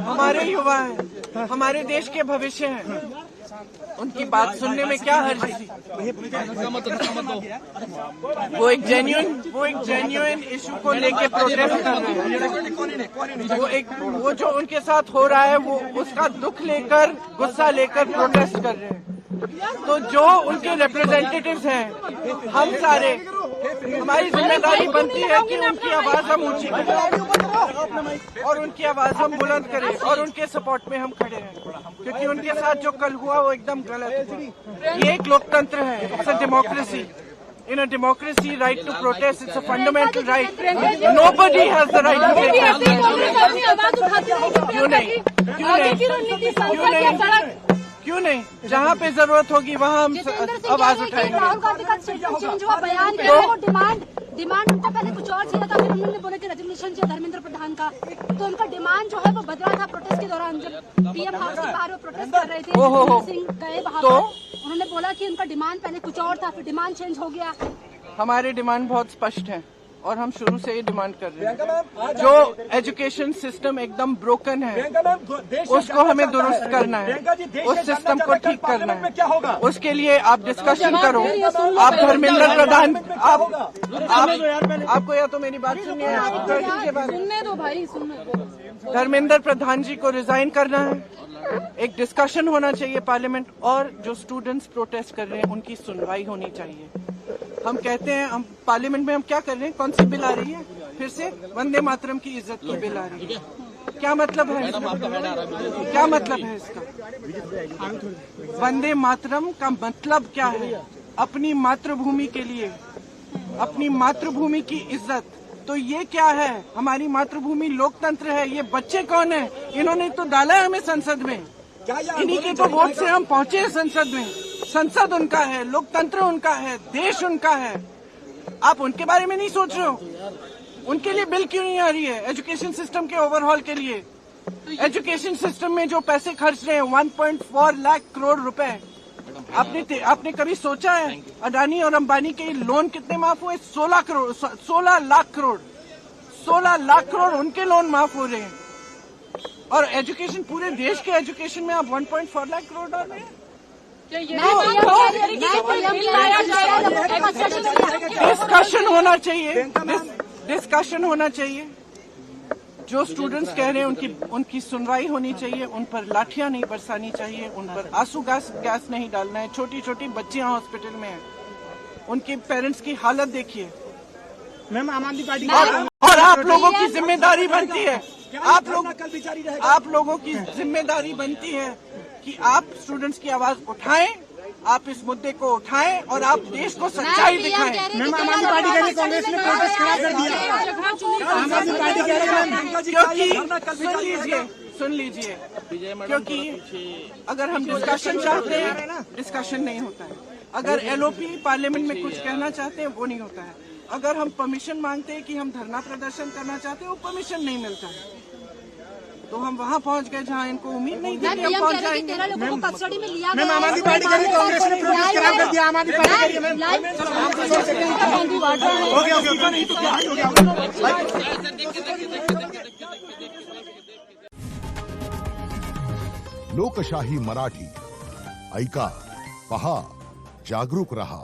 हमारे युवा हैं, हमारे देश के भविष्य हैं, उनकी बात सुनने में क्या हर्ज है? वो एक जेन्युइन इशू को लेके प्रोटेस्ट कर रहे हैं। वो जो उनके साथ हो रहा है वो उसका दुख लेकर, गुस्सा लेकर प्रोटेस्ट कर रहे हैं। तो जो उनके रिप्रेजेंटेटिव्स हैं, हम सारे, हमारी जिम्मेदारी बनती है कि उनकी आवाज हम ऊंची करें और उनकी आवाज हम बुलंद करें और उनके सपोर्ट में हम खड़े हैं, क्योंकि उनके साथ जो कल हुआ वो एकदम गलत हुआ। ये एक लोकतंत्र है, it's a democracy. In a democracy, right to protest, it's a fundamental right. Nobody has the right to protest. क्यों नहीं? जहाँ पे जरूरत होगी वहाँ हम आवाज उठाएंगे। राहुल गांधी का स्टेटमेंट चेंज हुआ, बयान किया, वो डिमांड उनका पहले कुछ और चाहिए था, फिर उन्होंने बोला कि रेजिग्नेशन चाहिए धर्मेंद्र प्रधान का, तो उनका डिमांड जो है वो बदला था प्रोटेस्ट के दौरान। जब पीएम हाउस के बाहर वो प्रोटेस्ट कर रहे थे, सिंह गए वहाँ पर, उन्होंने बोला कि उनका डिमांड पहले कुछ और था, फिर डिमांड चेंज हो गया। हमारे डिमांड बहुत स्पष्ट है और हम शुरू से ये डिमांड कर रहे हैं। जो एजुकेशन सिस्टम एकदम ब्रोकन है उसको हमें दुरुस्त करना है, उस सिस्टम को ठीक करना है। उसके लिए आप डिस्कशन करो। आप धर्मेंद्र प्रधान, आपको या तो मेरी बात सुननी है, आप सुनने दो भाई, सुनने दो। धर्मेंद्र प्रधान जी को रिजाइन करना है, एक डिस्कशन होना चाहिए पार्लियामेंट, और जो स्टूडेंट्स प्रोटेस्ट कर रहे हैं उनकी सुनवाई होनी चाहिए। हम कहते हैं, हम पार्लियामेंट में हम क्या कर रहे हैं? कौन सी बिल आ रही है? फिर से वंदे मातरम की इज्जत की बिल आ रही है। क्या मतलब है इसका? क्या मतलब है इसका? वंदे मातरम का मतलब क्या है? अपनी मातृभूमि के लिए, अपनी मातृभूमि की इज्जत। तो ये क्या है? हमारी मातृभूमि लोकतंत्र है। ये बच्चे कौन है? इन्होंने तो डाला है हमें संसद में, इन्हीं के तो वोट से हम पहुंचे संसद में। संसद उनका है, लोकतंत्र उनका है, देश उनका है। आप उनके बारे में नहीं सोच रहे हो? उनके लिए बिल क्यों नहीं आ रही है? एजुकेशन सिस्टम के ओवरहॉल के लिए, एजुकेशन सिस्टम में जो पैसे खर्च रहे हैं 1.4 लाख करोड़ रुपए, आपने कभी सोचा है अडानी और अंबानी के लोन कितने माफ हुए? 16 लाख करोड़, 16 लाख करोड़ उनके लोन माफ हो रहे हैं। और एजुकेशन, पूरे देश के एजुकेशन में आप 1.4 लाख करोड़ डाल रहे हैं। डिस्कशन होना चाहिए, डिस्कशन होना चाहिए। जो स्टूडेंट्स कह रहे हैं उनकी सुनवाई होनी चाहिए, उन पर लाठियां नहीं बरसानी चाहिए, उन पर आंसू गैस नहीं डालना है। छोटी छोटी बच्चियां हॉस्पिटल में हैं, उनके पेरेंट्स की हालत देखिए। मैम, आम आदमी पार्टी और आप लोगों की जिम्मेदारी बनती है, आप लोगों की जिम्मेदारी बनती है कि आप स्टूडेंट्स की आवाज उठाएं, आप इस मुद्दे को उठाएं और आप देश को सच्चाई दिखाएं। मैम, आम आदमी पार्टी कह रही है कांग्रेस ने प्रोटेस्ट खड़ा कर दिया। आम आदमी पार्टी कह रही है, क्योंकि सुन लीजिए, क्योंकि अगर हम डिस्कशन चाहते हैं, डिस्कशन नहीं होता है। अगर एलओपी पार्लियामेंट में कुछ कहना चाहते हैं, वो नहीं होता है। अगर हम परमिशन मांगते हैं कि हम धरना प्रदर्शन करना चाहते हैं, वो परमिशन नहीं मिलता है। तो हम वहाँ पहुँच गए जहाँ इनको उम्मीद नहीं थी कि हम पहुँच जाएंगे। मैम, आम आदमी पार्टी कह रही है कांग्रेस ने प्रोटेस्ट खड़ा कर दिया। आम आदमी पार्टी कह रही है मैम, लोकशाही मराठी ऐका, पहा, जागरूक रहा।